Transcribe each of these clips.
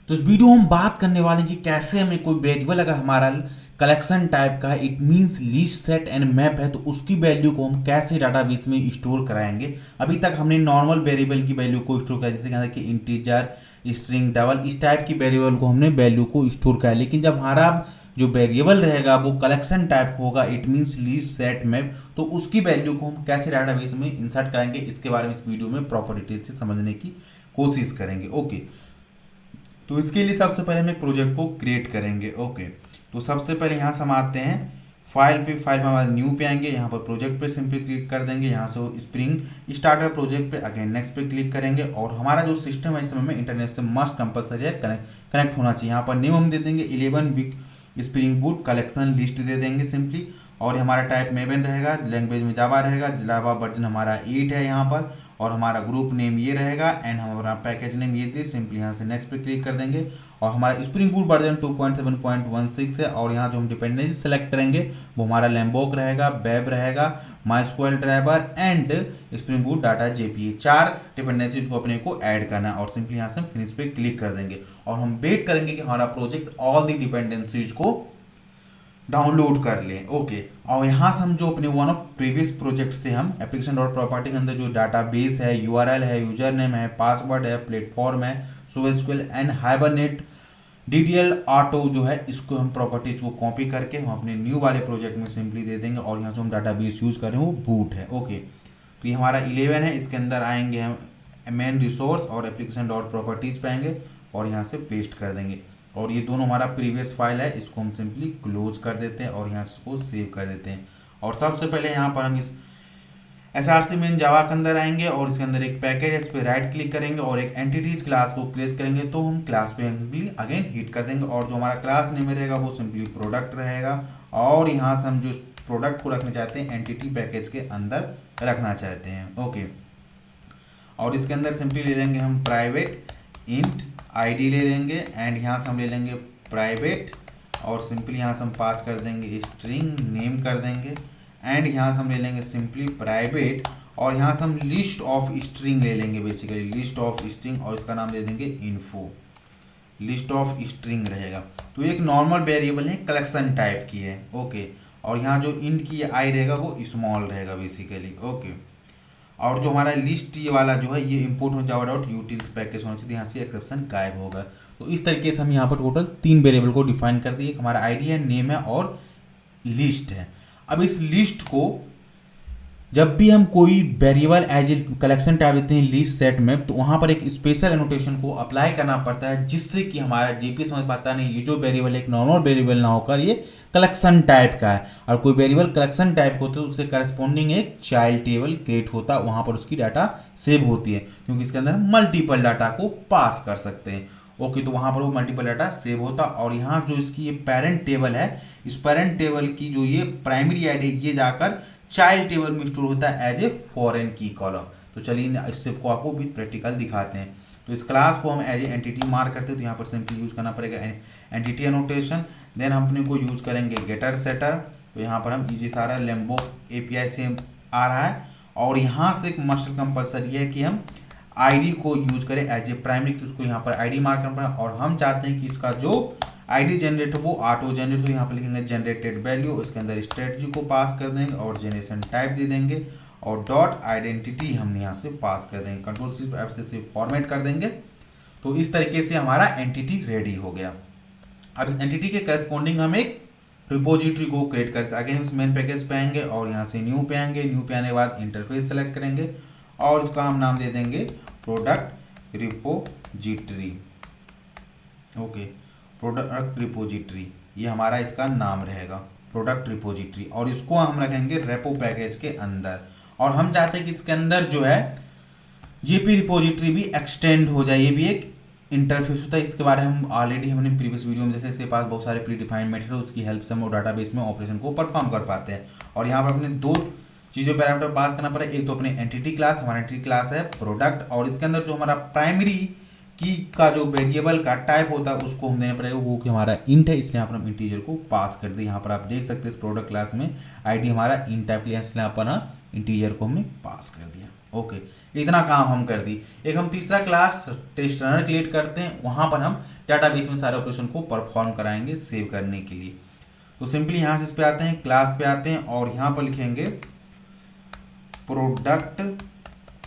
तो इस वीडियो में हम बात करने वाले हैं कि कैसे हमें कोई वेरिएबल अगर हमारा कलेक्शन टाइप का है, it means list set and map है, तो उसकी वैल्यू को हम कैसे डाटाबेस में स्टोर कराएंगे। अभी तक हमने नॉर्मल वेरिएबल की वैल्यू को स्टोर किया, जैसे कहते हैं कि इंटीजर, स्ट्रिंग, डबल, इस टाइप की वेरिएबल को हमने वैल्यू को स्टोर किया। लेकिन जब हमारा जो वेरिएबल रहेगा वो कलेक्शन टाइप का होगा, it means list set map, तो उसकी वैल्यू को हम कैसे डाटाबेस में इंसर्ट कराएंगे, इसके बारे में इस वीडियो में प्रॉपर डिटेल से समझने की कोशिश करेंगे। ओके, तो इसके लिए सबसे पहले हम एक प्रोजेक्ट को क्रिएट करेंगे। ओके, तो सबसे पहले यहाँ से हम आते हैं फाइल में हमारे न्यू पे आएंगे, यहाँ पर प्रोजेक्ट पे सिंपली क्लिक कर देंगे, यहाँ से स्प्रिंग स्टार्टर प्रोजेक्ट पे अगेन नेक्स्ट पे क्लिक करेंगे। और हमारा जो सिस्टम है इस समय में इंटरनेट से मस्ट कंपलसरी है, कनेक्ट होना चाहिए। यहाँ पर नेम हम दे देंगे 11 week spring boot collection list दे देंगे सिंपली। और हमारा टाइप मेवन रहेगा, लैंग्वेज में जावा रहेगा, जावा वर्जन हमारा 8 है यहाँ पर। और हमारा ग्रुप नेम ये रहेगा एंड हमारा पैकेज नेम ये दे, सिंपली यहाँ से नेक्स्ट पे क्लिक कर देंगे। और हमारा स्प्रिंग बूट वर्जन 2.7.16 है। और यहाँ जो हम डिपेंडेंसी सेलेक्ट करेंगे वो हमारा लैम्बोक रहेगा, वेब रहेगा, MySQL driver and spring boot data JPA, 4 dependencies को अपने को ऐड करना है। और सिंपली यहाँ से हम फिनिश पे क्लिक कर देंगे और हम वेट करेंगे कि हमारा प्रोजेक्ट ऑल दी डिपेंडेंसीज को डाउनलोड कर लें। ओके, और यहाँ से हम जो अपने वन ऑफ प्रीवियस प्रोजेक्ट से हम एप्लीकेशन डॉट प्रॉपर्टी के अंदर जो डाटाबेस है, यूआरएल है, यूजर नेम है, पासवर्ड है, प्लेटफॉर्म है, सोएसक्यूएल एंड हाइबरनेट डीडीएल ऑटो जो है, इसको हम प्रॉपर्टीज को कॉपी करके हम अपने न्यू वाले प्रोजेक्ट में सिंपली दे देंगे। और यहाँ जो हम डाटाबेस यूज कर रहे हैं वो बूट है। ओके, तो ये हमारा 11 है, इसके अंदर आएंगे हम मेन रिसोर्स और एप्लीकेशन डॉट प्रॉपर्टीज पे आएंगे और यहाँ से पेस्ट कर देंगे। और ये दोनों हमारा प्रीवियस फाइल है, इसको हम सिंपली क्लोज कर देते हैं और यहाँ इसको सेव कर देते हैं। और सबसे पहले यहाँ पर हम इस SRC मेन जावा के अंदर आएंगे और इसके अंदर एक पैकेज है, इस पर राइट क्लिक करेंगे और एक एंटिटीज क्लास को क्रिएट करेंगे। तो हम क्लास पे सिंपली अगेन हिट कर देंगे और जो हमारा क्लास नेम रहेगा वो सिंपली प्रोडक्ट रहेगा। और यहाँ से हम जो प्रोडक्ट को रखना चाहते हैं एंटिटी पैकेज के अंदर रखना चाहते हैं। ओके, और इसके अंदर सिंपली ले लेंगे हम प्राइवेट इंट आईडी ले लेंगे एंड यहाँ से हम ले लेंगे प्राइवेट और सिंपली यहाँ से हम पास कर देंगे स्ट्रिंग नेम कर देंगे एंड यहाँ से हम ले लेंगे सिंपली प्राइवेट और यहाँ से हम लिस्ट ऑफ स्ट्रिंग ले लेंगे, बेसिकली लिस्ट ऑफ स्ट्रिंग, और इसका नाम दे देंगे इन्फो, लिस्ट ऑफ स्ट्रिंग रहेगा। तो एक नॉर्मल वेरिएबल है, कलेक्शन टाइप की है। ओके, और यहाँ जो इंट की आई रहेगा वो स्मॉल रहेगा बेसिकली। ओके, और जो हमारा लिस्ट ये वाला जो है ये इंपोर्ट हो जावा डॉट यूटिल्स पैकेज होना चाहिए, यहाँ से एक्सेप्शन गायब होगा। तो इस तरीके से हम यहाँ पर टोटल 3 वेरिएबल को डिफाइन कर दिए, हमारा आईडी है, नेम है और लिस्ट है। अब इस लिस्ट को जब भी हम कोई variable as a collection type देते हैं लिस्ट सेट में, तो वहाँ पर एक स्पेशल एनोटेशन को अप्लाई करना पड़ता है, जिससे कि हमारा जेपी समझ पाता नहीं ये जो वेरिएबल एक नॉर्मल वेरिएबल ना होकर ये कलेक्शन टाइप का है। और कोई वेरिएबल कलेक्शन टाइप का होता है तो उससे करस्पॉन्डिंग एक चाइल्ड टेबल क्रिएट होता है, वहाँ पर उसकी डाटा सेव होती है, क्योंकि इसके अंदर हम मल्टीपल डाटा को पास कर सकते हैं। ओके, तो वहाँ पर वो मल्टीपल डाटा सेव होता। और यहाँ जो इसकी ये पेरेंट टेबल है, इस पेरेंट टेबल की जो ये प्राइमरी आईडी ये जाकर चाइल्ड टेबल में स्टोर होता है एज ए फॉरेन की कॉलम। तो चलिए इस स्टेप को आपको भी प्रैक्टिकल दिखाते हैं। तो इस क्लास को हम एज ए एंटिटी मार्क करते हैं, तो यहाँ पर सिंपली यूज करना पड़ेगा एंटिटी एनोटेशन। देन हम अपने को यूज करेंगे गेटर सेटर। तो यहाँ पर हम ये सारा लैम्बो एपीआई से आ रहा है और यहाँ से एक मस्ट कंपलसरी है कि हम आईडी को यूज करें एज ए प्राइमरी, तो उसको यहाँ पर आईडी मार्क करना पड़ेगा। और हम चाहते हैं कि इसका जो आईडी जनरेट हो वो ऑटो जनरेट, तो यहाँ पर लिखेंगे जनरेटेड वैल्यू, इसके अंदर स्ट्रेटजी को पास कर देंगे और जनरेशन टाइप दे देंगे और डॉट आइडेंटिटी हम यहाँ से पास कर देंगे, कंट्रोल सी एफ से फॉर्मेट कर देंगे। तो इस तरीके से हमारा एंटिटी रेडी हो गया। अब इस एंटिटी के करस्पॉन्डिंग हम एक रिपोजिटरी को क्रिएट करते हैं। अगेन इस मेन पैकेज पे आएंगे और यहाँ से न्यू पे आएंगे, न्यू पे आने के बाद इंटरफेस सेलेक्ट करेंगे और उसका हम नाम दे देंगे product repository. Okay, product repository ये हमारा इसका नाम रहेगा, प्रोडक्ट रिपोजिटरी। और इसको हम रखेंगे रेपो पैकेज के अंदर। और हम चाहते हैं कि इसके अंदर जो है जेपी रिपोजिटरी भी एक्सटेंड हो जाए, ये भी एक इंटरफेस होता है। इसके बारे में हम ऑलरेडी हमने प्रीवियस वीडियो में देखा, इसके पास बहुत सारे प्री डिफाइंड मेथड है, उसकी हेल्प से हम डाटाबेस में ऑपरेशन को परफॉर्म कर पाते हैं। और यहाँ पर अपने 2 चीज़ों पैरामीटर पास करना पड़ेगा, एक तो अपने एंटिटी क्लास, हमारा एंटिटी क्लास है प्रोडक्ट, और इसके अंदर जो हमारा प्राइमरी की का जो वेरिएबल का टाइप होता है उसको हम देना पड़ेगा वो कि हमारा इंट है, इसलिए यहाँ पर हम इंटीजर को पास कर दें। यहाँ पर आप देख सकते हैं इस प्रोडक्ट क्लास में आईडी हमारा इंट टाइप लिया, इसलिए यहाँ पर इंटीजर को हमने पास कर दिया। ओके, इतना काम हम कर दी। एक हम तीसरा क्लास टेस्ट रनर क्रिएट करते हैं, वहां पर हम डाटाबेस में सारे ऑपरेशन को परफॉर्म कराएंगे सेव करने के लिए। तो सिंपली यहाँ से इस पे आते हैं, क्लास पे आते हैं और यहाँ पर लिखेंगे प्रोडक्ट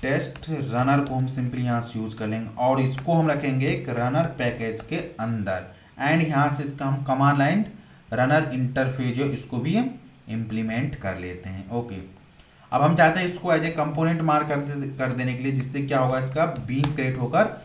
टेस्ट रनर को हम सिंपली यहाँ से यूज कर लेंगे और इसको हम रखेंगे एक रनर पैकेज के अंदर। एंड यहाँ से इसका हम कमांड लाइन रनर इंटरफेस जो इसको भी हम इम्प्लीमेंट कर लेते हैं। ओके, अब हम चाहते हैं इसको एज ए कंपोनेंट मार्क कर देने के लिए, जिससे क्या होगा, इसका बीन क्रिएट होकर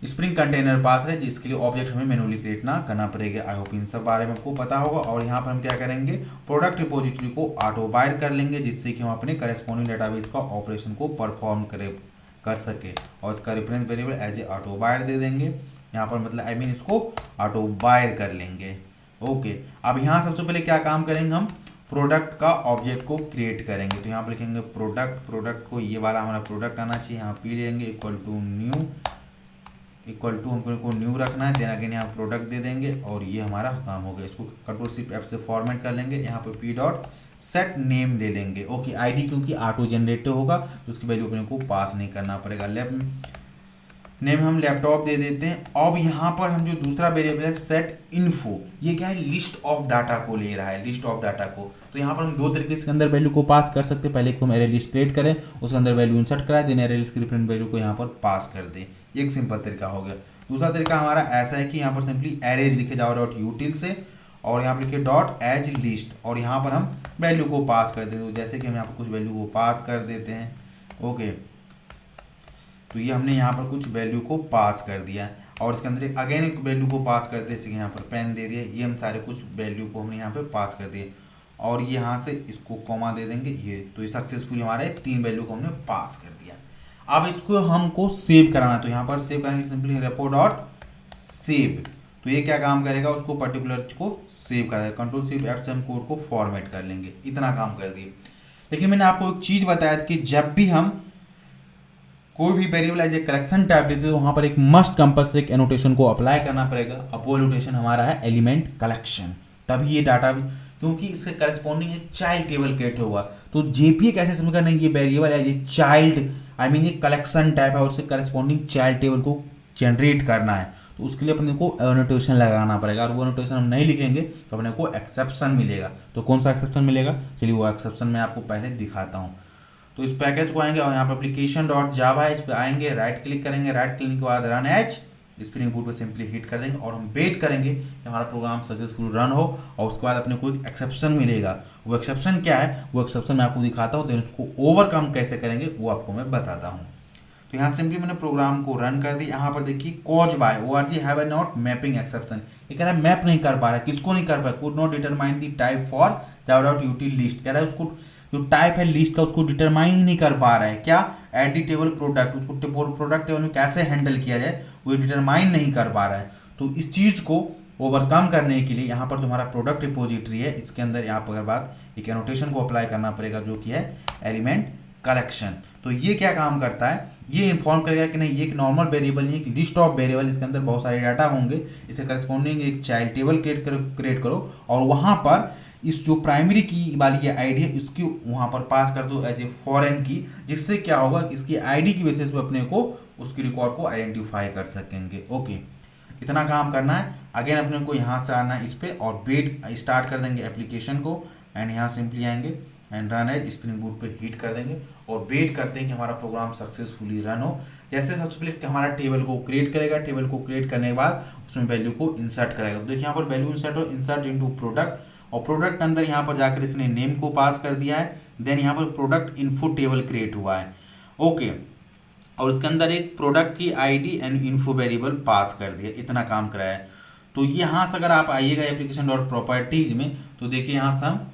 स्प्रिंग कंटेनर पास रहे, जिसके लिए ऑब्जेक्ट हमें मैनुअली क्रिएट ना करना पड़ेगा। आई होप इन सब बारे में आपको पता होगा। और यहाँ पर हम क्या करेंगे, प्रोडक्ट रिपोजिटरी को ऑटो बाइंड कर लेंगे, जिससे कि हम अपने करेस्पॉन्डिंग डेटाबेस का ऑपरेशन को परफॉर्म कर सके। और इसका reference variable as a auto bind दे देंगे यहाँ पर, मतलब आई मीन इसको ऑटो बाइंड कर लेंगे। ओके, अब यहाँ सबसे पहले क्या काम करेंगे, हम प्रोडक्ट का ऑब्जेक्ट को क्रिएट करेंगे। तो यहाँ पर लिखेंगे प्रोडक्ट को ये वाला हमारा प्रोडक्ट आना चाहिए, यहाँ पी लेंगे equal to new, equal to हमको न्यू रखना है, देन अगेन यहाँ प्रोडक्ट दे देंगे और ये हमारा काम हो गया। इसको कंट्रोल शिफ्ट एफ से फॉर्मेट कर लेंगे, यहाँ पे पी डॉट सेट नेम दे लेंगे। ओके, आईडी क्योंकि ऑटो जनरेटिव होगा तो उसकी वैल्यू अपने को पास नहीं करना पड़ेगा। नेम हम लैपटॉप दे देते हैं। अब यहाँ पर हम जो दूसरा वेरिएबल है सेट इन्फो, ये क्या है, लिस्ट ऑफ डाटा को ले रहा है, लिस्ट ऑफ डाटा को। तो यहाँ पर हम दो तरीके से अंदर वैल्यू को पास कर सकते हैं। पहले एक तो हम एरे लिस्ट क्रिएट करें, उसके अंदर वैल्यू इंसर्ट कराए, देन एरे लिस्ट की रिफरेंस वैल्यू को यहाँ पर पास कर दें। एक सिंपल तरीका हो गया। दूसरा तरीका हमारा ऐसा है कि यहाँ पर सिंपली एरेज लिखे जाओ डॉट यूटिल से और यहाँ पर लिखे डॉट एज लिस्ट और यहाँ पर हम वैल्यू को पास कर देते हैं। जैसे कि हम यहाँ पर कुछ वैल्यू को पास कर देते हैं। ओके, तो ये हमने यहाँ पर कुछ वैल्यू को पास कर दिया और इसके अंदर अगेन एक वैल्यू को पास कर दिया, जैसे कि यहाँ पर पेन दे दिया। ये हम सारे कुछ वैल्यू को हमने यहाँ पे पास कर दिए और ये यहाँ से इसको कॉमा दे देंगे ये। तो ये सक्सेसफुल हमारे 3 वैल्यू को हमने पास कर दिया। अब इसको हमको सेव कराना, तो यहाँ पर सेव कराएंगे सिंपली रेपो डॉट सेव। तो ये क्या काम करेगा, उसको पर्टिकुलर को सेव करेगा। कंट्रोल शिफ्ट एफ से हम कोड को फॉर्मेट कर लेंगे। इतना काम कर दिए। लेकिन मैंने आपको एक चीज़ बताया कि जब भी हम कोई भी variable as a collection type लेते हैं तो वहाँ पर एक मस्ट कंपल्सरी एक एनोटेशन को अप्लाई करना पड़ेगा। अब वो एनोटेशन हमारा है एलिमेंट कलेक्शन। तभी ये डाटा, क्योंकि इसके करस्पॉन्डिंग एक चाइल्ड टेबल क्रिएट होगा। तो जेपीए कैसे समझेगा, नहीं ये variable as a child I mean ये कलेक्शन टाइप है, उससे करस्पॉन्डिंग चाइल्ड टेबल को जनरेट करना है। तो उसके लिए अपने को एनोटेशन लगाना पड़ेगा और वो एनोटेशन हम नहीं लिखेंगे तो अपने को एक्सेप्शन मिलेगा। तो कौन सा एक्सेप्शन मिलेगा, चलिए वो एक्सेप्शन मैं आपको पहले दिखाता हूँ। तो इस पैकेज को आएंगे और यहाँ पर एप्लीकेशन डॉट जावा है, इस पर आएंगे, राइट क्लिक करेंगे, राइट क्लिक के बाद रन एज स्प्रिंग बूट पे सिंपली हिट कर देंगे और हम वेट करेंगे कि हमारा प्रोग्राम सक्सेसफुल रन हो और उसके बाद अपने को एक एक्सेप्शन मिलेगा। वो एक्सेप्शन क्या है, वो एक्सेप्शन मैं आपको दिखाता हूँ, देन उसको ओवरकम कैसे करेंगे वो आपको मैं बताता हूँ। तो यहाँ सिंपली मैंने प्रोग्राम को रन कर दी। यहाँ पर देखिए cause by ORG have a not mapping exception, ये कह रहा है मैप नहीं कर पा रहा है। किसको नहीं कर पा रहा, could not determine the type for Java dot यूटिल list, कह रहा है उसको जो टाइप है लिस्ट का उसको डिटरमाइन ही नहीं कर पा रहा है। क्या, एडिटेबल प्रोडक्ट, उसको प्रोडक्ट टेबल में कैसे हैंडल किया जाए वो डिटरमाइन नहीं कर पा रहा है। तो इस चीज़ को ओवरकम करने के लिए यहाँ पर जो हमारा प्रोडक्ट रिपोजिटरी है इसके अंदर यहाँ पर बाद एक एनोटेशन को अप्लाई करना पड़ेगा जो कि है एलिमेंट कलेक्शन। तो ये क्या काम करता है, ये इन्फॉर्म करेगा कि नहीं ये एक नॉर्मल वेरिएबल नहीं, एक लिस्ट ऑफ वेरिएबल, इसके अंदर बहुत सारे डाटा होंगे, इसे करस्पॉन्डिंग एक चाइल्ड टेबल क्रिएट करो और वहाँ पर इस जो प्राइमरी की वाली आईडी है इसकी वहाँ पर पास कर दो एज ए फॉरेन की, जिससे क्या होगा इसकी आईडी की बेसिस पे अपने को उसकी रिकॉर्ड को आइडेंटिफाई कर सकेंगे। ओके, इतना काम करना है। अगेन अपने को यहाँ से आना है इस पर और वेट स्टार्ट कर देंगे एप्लीकेशन को एंड यहाँ सिंपली आएंगे and run as spring boot पे हिट कर देंगे और वेट करते हैं कि हमारा प्रोग्राम सक्सेसफुली रन हो। जैसे सबसे पहले हमारा टेबल को क्रिएट करेगा, टेबल को क्रिएट करने के बाद उसमें वैल्यू को इंसर्ट करेगा। तो देखिए यहाँ पर वैल्यू इंसर्ट हो, इंसर्ट इनटू प्रोडक्ट और प्रोडक्ट अंदर यहाँ पर जाकर इसने नेम को पास कर दिया है। देन यहाँ पर प्रोडक्ट इन्फो टेबल क्रिएट हुआ है। ओके, और उसके अंदर एक प्रोडक्ट की आईडी एंड इन्फो वेरिएबल पास कर दिया। इतना काम कराया है। तो यहाँ से अगर आप आइएगा एप्लीकेशन डॉट प्रॉपर्टीज में तो देखिए यहाँ से हम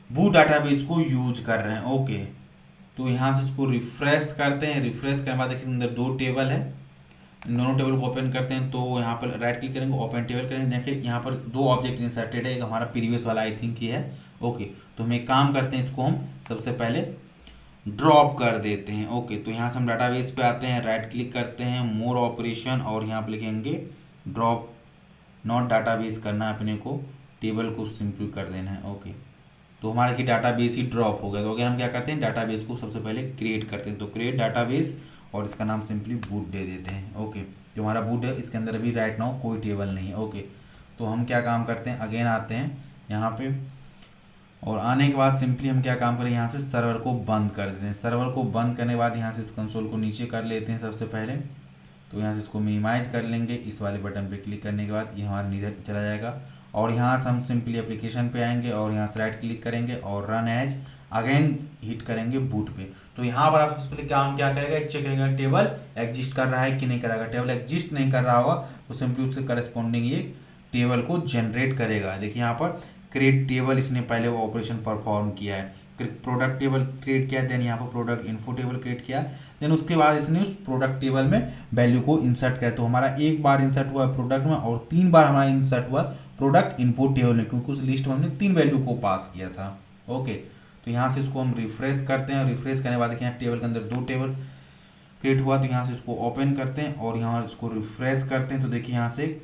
बूट डाटाबेस को यूज कर रहे हैं। ओके, तो यहाँ से इसको रिफ्रेश करते हैं। रिफ्रेश करने के बाद देखिए अंदर 2 टेबल है, दोनों टेबल को ओपन करते हैं। तो यहाँ पर राइट क्लिक करेंगे, ओपन टेबल करेंगे, देखिए यहाँ पर 2 ऑब्जेक्ट इंसर्टेड है, एक हमारा प्रीवियस वाला आई थिंक ही है। ओके, तो हम एक काम करते हैं, इसको हम सबसे पहले ड्रॉप कर देते हैं। ओके, तो यहाँ से हम डाटाबेस पे आते हैं, राइट क्लिक करते हैं, मोर ऑपरेशन और यहाँ पर लिखेंगे ड्रॉप, नॉट डाटाबेस करना है अपने को, टेबल को सिंपल कर देना है। ओके, तो हमारा कि डाटाबेस ही ड्रॉप हो गया। तो अगर हम क्या करते हैं, डाटाबेस को सबसे पहले क्रिएट करते हैं। तो क्रिएट डाटाबेस और इसका नाम सिंपली बूट दे देते हैं। ओके, जो हमारा बूट है इसके अंदर अभी राइट नाउ कोई टेबल नहीं है। ओके, तो हम क्या काम करते हैं, अगेन आते हैं यहाँ पे, और आने के बाद सिंपली हम क्या काम करें, यहाँ से सर्वर को बंद कर देते हैं। सर्वर को बंद करने के बाद यहाँ से इस कंसोल को नीचे कर लेते हैं सबसे पहले। तो यहाँ से इसको मिनिमाइज कर लेंगे, इस वाले बटन पे क्लिक करने के बाद ये हमारा नीचे चला जाएगा। और यहाँ से हम सिंपली एप्लीकेशन पे आएंगे और यहाँ से राइट क्लिक करेंगे और रन एज अगेन हिट करेंगे बूट पे। तो यहाँ पर आप सबसे पहले काम क्या करेगा, चेक करेगा टेबल एग्जिस्ट कर रहा है कि नहीं करेगा। टेबल एग्जिस्ट नहीं कर रहा होगा तो सिंपली उसके करस्पॉन्डिंग ये टेबल को जनरेट करेगा। देखिए यहाँ पर क्रिएट टेबल इसने पहले वो ऑपरेशन परफॉर्म किया है, प्रोडक्ट टेबल क्रिएट किया, देन यहाँ पर प्रोडक्ट इन्फो टेबल क्रिएट किया, देन उसके बाद इसने उस प्रोडक्ट टेबल में वैल्यू को इंसर्ट किया। तो हमारा एक बार इंसर्ट हुआ प्रोडक्ट में और 3 बार हमारा इंसर्ट हुआ प्रोडक्ट इन्फो टेबल में, क्योंकि उस लिस्ट में हमने 3 वैल्यू को पास किया था। ओके, तो यहाँ से इसको हम रिफ्रेश करते हैं और रिफ्रेश करने के बाद देखिए यहाँ टेबल के अंदर 2 टेबल क्रिएट हुआ। तो यहाँ से इसको ओपन करते हैं और यहाँ इसको रिफ्रेश करते हैं। तो देखिए यहाँ से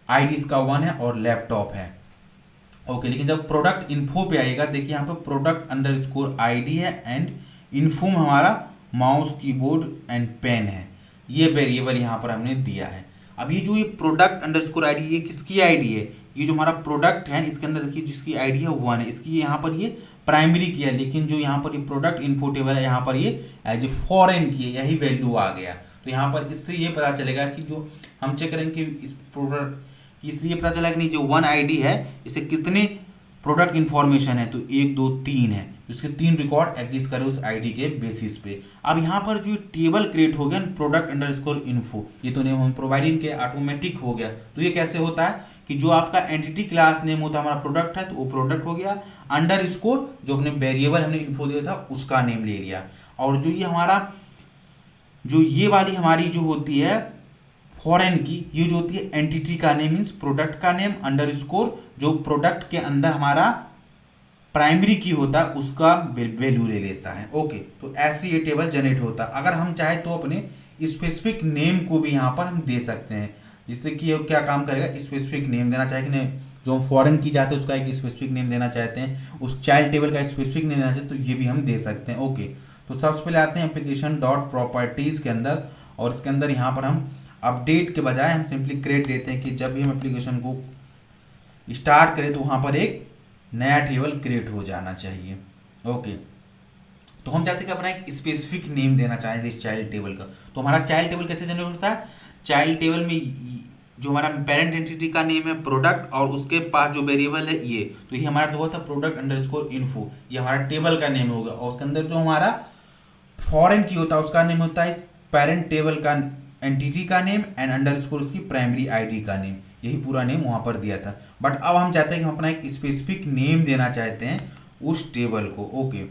आईडी इसका 1 है और लैपटॉप है। ओके, लेकिन जब प्रोडक्ट इन्फो पे आएगा, देखिए यहाँ पे प्रोडक्ट अंडरस्कोर आईडी है एंड इन्फो में हमारा माउस कीबोर्ड एंड पेन है, ये वेरिएबल यहाँ पर हमने दिया है। अब ये जो ये प्रोडक्ट अंडरस्कोर आईडी, ये किसकी आईडी है, ये जो हमारा प्रोडक्ट है इसके अंदर देखिए जिसकी आईडी है 1 है, इसकी यहाँ पर ये प्राइमरी की है, लेकिन जो यहाँ पर ये प्रोडक्ट इन्फो टेबल है यहाँ पर ये एज ए फॉरेन की है, यही वैल्यू आ गया। तो यहाँ पर इससे ये पता चलेगा कि जो हम चेक करेंगे कि इस प्रोडक्ट, इसलिए पता चला कि नहीं जो 1 आईडी है इसे कितने प्रोडक्ट इन्फॉर्मेशन है, तो 1 2 3 है, उसके 3 रिकॉर्ड एग्जिस्ट करे उस आईडी के बेसिस पे। अब यहाँ पर जो टेबल क्रिएट हो गया प्रोडक्ट अंडरस्कोर इन्फो, ये तो नेम हम प्रोवाइडिंग के ऑटोमेटिक हो गया। तो ये कैसे होता है कि जो आपका एंटिटी क्लास नेम होता है हमारा प्रोडक्ट है, तो वो प्रोडक्ट हो गया, अंडरस्कोर जो अपने वेरिएबल हमने इन्फो दिया था उसका नेम ले लिया, और जो ये हमारा जो ये वाली हमारी जो होती है फॉरेन की, ये जो होती है एंटिटी का नेम मीन्स प्रोडक्ट का नेम अंडरस्कोर जो प्रोडक्ट के अंदर हमारा प्राइमरी की होता है उसका वैल्यू ले लेता है। ओके, तो ऐसे ये टेबल जनरेट होता है। अगर हम चाहे तो अपने स्पेसिफिक नेम को भी यहाँ पर हम दे सकते हैं, जिससे कि क्या काम करेगा, स्पेसिफिक नेम देना चाहे कि नहीं, जो हम फॉरेन की चाहते हैं उसका एक स्पेसिफिक नेम देना चाहते हैं, उस चाइल्ड टेबल का स्पेसिफिक नेम देना चाहते हैं, तो ये भी हम दे सकते हैं। ओके, तो सबसे पहले आते हैं एप्लीकेशन डॉट प्रॉपर्टीज़ के अंदर, और इसके अंदर यहाँ पर हम अपडेट के बजाय हम सिंपली क्रिएट देते हैं कि जब भी हम एप्लीकेशन को स्टार्ट करें तो वहाँ पर एक नया टेबल क्रिएट हो जाना चाहिए। ओके, तो हम चाहते हैं कि अपना एक स्पेसिफिक नेम देना चाहें इस चाइल्ड टेबल का। तो हमारा चाइल्ड टेबल कैसे जनरेट होता है, चाइल्ड टेबल में जो हमारा पेरेंट एंटिटी का नेम है प्रोडक्ट और उसके पास जो वेरिएबल है ये, तो ये हमारा जो होता है प्रोडक्ट अंडरस्कोर इन्फो, ये हमारा टेबल का नेम होगा, और उसके अंदर जो हमारा फॉरेन की होता है उसका नेम होता है इस पेरेंट टेबल का एंटिटी का नेम एंड अंडरस्कोर उसकी प्राइमरी आईडी का नेम, यही पूरा नेम वहाँ पर दिया था। बट अब हम चाहते हैं कि हम अपना एक स्पेसिफिक नेम देना चाहते हैं उस टेबल को। ओके,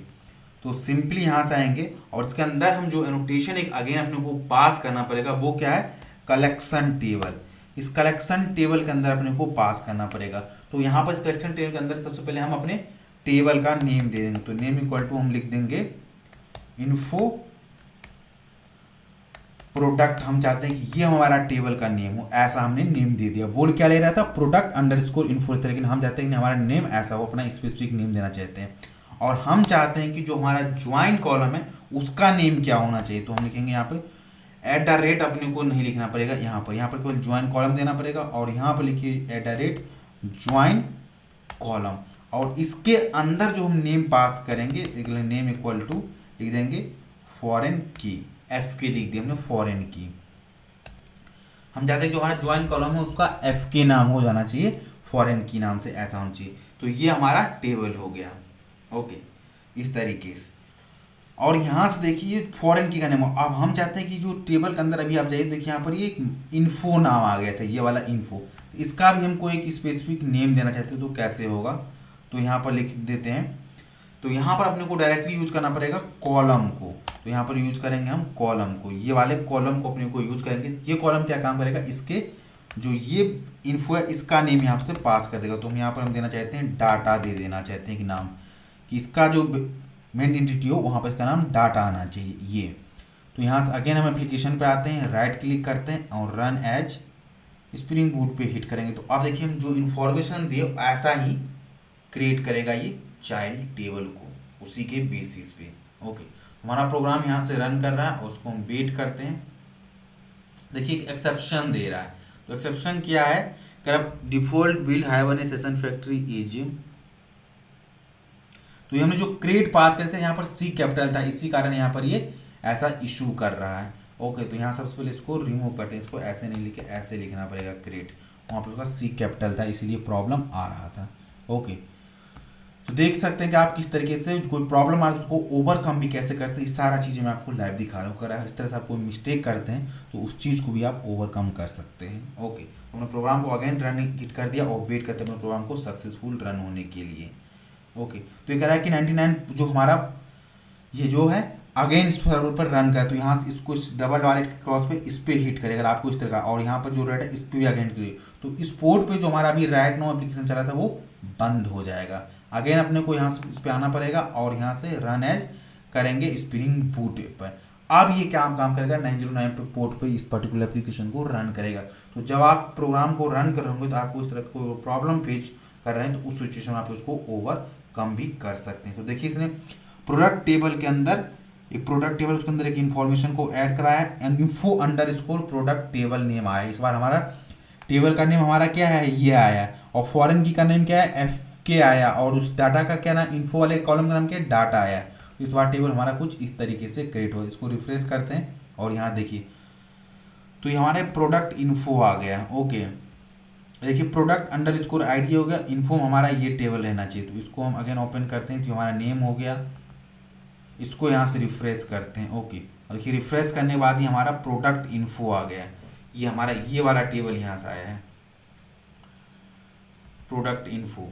तो सिंपली यहाँ से आएंगे और इसके अंदर हम जो एनोटेशन एक अगेन अपने को पास करना पड़ेगा, वो क्या है, कलेक्शन टेबल। इस कलेक्शन टेबल के अंदर अपने को पास करना पड़ेगा। तो यहाँ पर इस कलेक्शन टेबल के अंदर सबसे पहले हम अपने टेबल का नेम दे देंगे। तो नेम इक्वल टू हम लिख देंगे इन्फो प्रोडक्ट, हम चाहते हैं कि ये हमारा टेबल का नेम हो, ऐसा हमने नेम दे दिया। बोर्ड क्या ले रहा था, प्रोडक्ट अंडरस्कोर इन्फो, लेकिन हम चाहते हैं कि हमारा नेम ऐसा हो, अपना स्पेसिफिक नेम देना चाहते हैं। और हम चाहते हैं कि जो हमारा ज्वाइन कॉलम है उसका नेम क्या होना चाहिए, तो हम लिखेंगे यहाँ पे @ अपने को नहीं लिखना पड़ेगा, यहाँ पर केवल ज्वाइन कॉलम देना पड़ेगा, और यहाँ पर लिखिए @ ज्वाइन कॉलम, और इसके अंदर जो हम नेम पास करेंगे, नेम इक्वल टू लिख देंगे फॉरेन की, FK लिख दिया हमने फॉरेन की। हम चाहते हैं जो हमारा ज्वाइन कॉलम है उसका FK नाम हो जाना चाहिए, फॉरेन की नाम से ऐसा होना चाहिए। तो ये हमारा टेबल हो गया। ओके, इस तरीके से। और यहाँ से देखिए फॉरेन की का नाम, अब हम चाहते हैं कि जो टेबल के अंदर अभी आप जाइए देखिए यहाँ पर ये इन्फो नाम आ गया था, ये वाला इन्फो, इसका भी हमको एक स्पेसिफिक नेम देना चाहते हैं, तो कैसे होगा, तो यहाँ पर लिख देते हैं। तो यहाँ पर अपने को डायरेक्टली यूज करना पड़ेगा कॉलम को, तो यहाँ पर यूज करेंगे हम कॉलम को, ये वाले कॉलम को अपने को यूज करेंगे। ये कॉलम क्या काम करेगा, इसके जो ये इन्फो है इसका नेम यहाँ से पास कर देगा। तो हम यहाँ पर हम देना चाहते हैं डाटा दे देना चाहते हैं कि नाम, कि इसका जो मेन एंटिटी हो वहाँ पर इसका नाम डाटा आना चाहिए ये। तो यहाँ से अगेन हम एप्लीकेशन पे आते हैं, राइट क्लिक करते हैं और रन एज स्प्रिंग बूट पे हिट करेंगे। तो अब देखिए हम जो इन्फॉर्मेशन दिए ऐसा ही क्रिएट करेगा ये चाइल्ड टेबल को उसी के बेसिस पे। ओके, हमारा प्रोग्राम यहाँ से रन कर रहा है और उसको हम वेट करते हैं। देखिए एक एक्सेप्शन दे रहा है, तो एक्सेप्शन क्या है, अगर डिफॉल्ट बिल्ड हाइवन सेशन फैक्ट्री इज, तो ये हमने जो क्रिएट पास करते हैं यहाँ पर सी कैपिटल था, इसी कारण यहाँ पर ये ऐसा इशू कर रहा है। ओके, तो यहाँ सबसे पहले इसको रिमूव करते हैं, इसको ऐसे नहीं लिखे, ऐसे लिखना पड़ेगा क्रिएट, वहाँ पर उसका सी कैपिटल था इसीलिए प्रॉब्लम आ रहा था। ओके, तो देख सकते हैं कि आप किस तरीके से कोई प्रॉब्लम आ रहा है उसको ओवरकम भी कैसे कर सकते हैं, सारा चीज़ें मैं आपको लाइव दिखा रहा हूँ। अगर इस तरह से आप कोई मिस्टेक करते हैं तो उस चीज़ को भी आप ओवरकम कर सकते हैं। ओके, तो हमने प्रोग्राम को अगेन रन कर दिया और वेट करते हैं अपने प्रोग्राम को सक्सेसफुल रन होने के लिए। ओके, तो ये कह रहा है कि 99 जो हमारा ये जो है अगेन इस सर्वर पर रन करा, तो यहाँ से इसको इस डबल वाले क्रॉस पे इस पे हिट करेगा आपको इस तरह का, और यहाँ पर जो रेड है इस पे भी अगेन करिए, तो इस पोर्ट पे जो हमारा अभी राइट नाउ एप्लीकेशन चला था वो बंद हो जाएगा। अगेन अपने को यहाँ से इस पे आना पड़ेगा और यहाँ से रन एज करेंगे स्प्रिंग बूट पर। अब ये क्या काम करेगा, 909 पे पोर्ट पे इस पर्टिकुलर एप्लीकेशन को रन करेगा। तो जब आप प्रोग्राम को रन कर होंगे तो आपको इस तरह का कोई प्रॉब्लम फेस कर रहे हैं तो उस सिचुएशन में आप उसको ओवरकम भी कर सकते हैं। तो देखिए इसने प्रोडक्ट टेबल के अंदर एक प्रोडक्ट टेबल, उसके अंदर एक इन्फॉर्मेशन को ऐड कराया है, info under score product table name आया है। इस बार हमारा टेबल का नेम हमारा क्या है, ये आया है, और फॉरेन की का नेम क्या है, एफ के आया, और उस डाटा का क्या नाम, इन्फो वाले कॉलम का नाम क्या है, डाटा आया। तो इस बार टेबल हमारा कुछ इस तरीके से क्रिएट हो, इसको रिफ्रेश करते हैं और यहाँ देखिए तो ये हमारे प्रोडक्ट इन्फो आ गया। ओके, देखिए प्रोडक्ट अंडर स्कोर आईडी हो गया, इन्फो हमारा ये टेबल रहना चाहिए, तो इसको हम अगेन ओपन करते हैं तो हमारा नेम हो गया, इसको यहाँ से रिफ्रेश करते हैं। ओके, और देखिए रिफ्रेश करने के बाद ही हमारा प्रोडक्ट इन्फो आ गया, ये हमारा ये वाला टेबल यहाँ से आया है प्रोडक्ट इन्फो।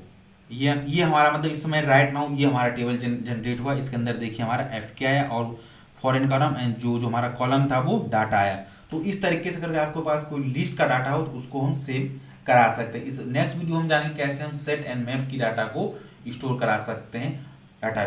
ये हमारा मतलब इस समय राइट नाउ ये हमारा टेबल जनरेट हुआ, इसके अंदर देखिए हमारा एफ के आया और फॉरेन कॉलम एंड जो जो हमारा कॉलम था वो डाटा आया। तो इस तरीके से अगर आपके पास कोई लिस्ट का डाटा हो तो उसको हम सेव करा सकते हैं। इस नेक्स्ट वीडियो हम जानेंगे कैसे हम सेट एंड मैप की डाटा को स्टोर करा सकते हैं डाटा